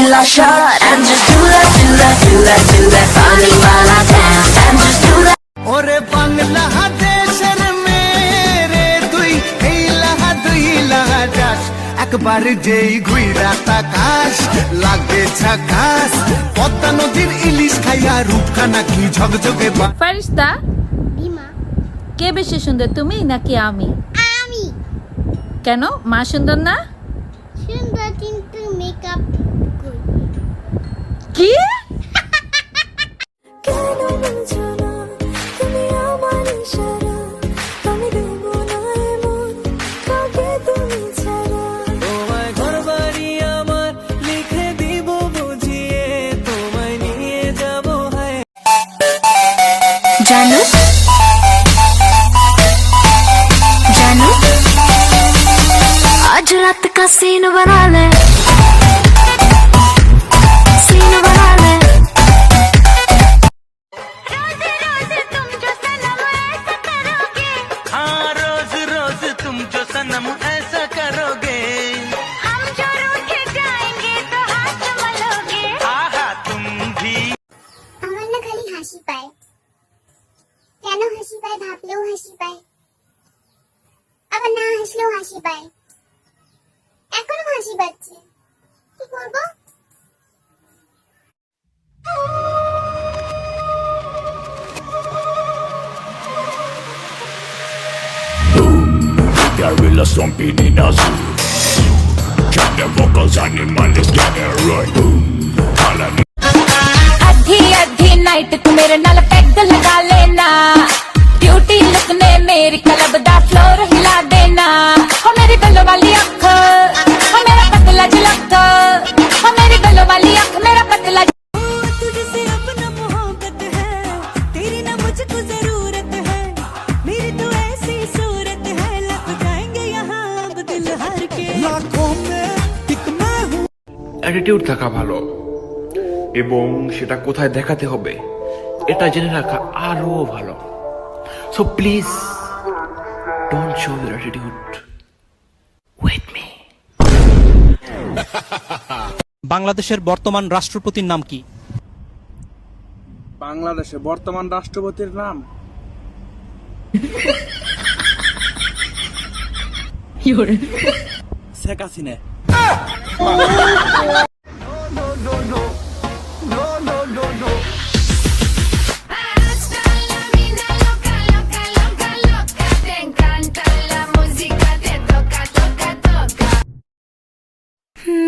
vanilla shot and just do that, do that, do that, do that for me while I dance and just do that. ওরে বাংলাদেশের মেরে তুই এই লাহা দুই লাহা যাস একবার যেই ঘুইরা তাকাস লাগে ঝাকাস পদ্মা নদীর ইলিশ খাইয়া রূপখানা কি ঝকঝকে ফারিস্তা কে বেশি সুন্দর, তুমি নাকি আমি? আমি। কেন, মা সুন্দর না? সুন্দর কিন্তু মেকআপ কি? जानू जानू आज रात का सीन बना ले, सीन बना ले। हाँ रोज रोज तुम जो सनम ऐसा करोगे, हम जो रूठ जाएंगे तो हाथ मलोगे। आहा तुम भी। আমার না খালি হাসি পায়, কেন হাসি পায় ভাবলেও হাসি পায়, আবার না হাসলেও হাসি পায়, এখনো হাসি পাচ্ছে, কি করবো? Gorilla stomping in a zoo. Cut the vocals, animals get it right. अद्धी अद्धी नाइट तू मेरे नाल पैग लगा लेना, ब्यूटी लुक ने मेरी क्लब दा फ्लोर हिला देना। हो मेरी गल्लो वाली अख, हो मेरा पतला झलक, हो मेरी गल्लो वाली अख, मेरा पतला तुझसे अपना मोहब्बत है, तेरी ना मुझको जरूरत है, मेरी तो ऐसी सूरत है, लग जाएंगे यहाँ अब दिल हार के। লাখों में एक मैं हूँ। অ্যাটিটিউড থাকা ভালো এবং সেটা কোথায় দেখাতে হবে এটা জেনে রাখা আরো ভালো। So please don't show your attitude with me. বাংলাদেশের বর্তমান রাষ্ট্রপতির নাম কি? বাংলাদেশের বর্তমান রাষ্ট্রপতির নাম শেখ হাসিনা।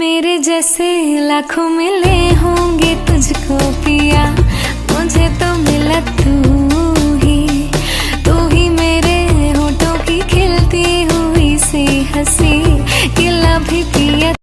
मेरे जैसे लाखों मिले होंगे तुझको पिया।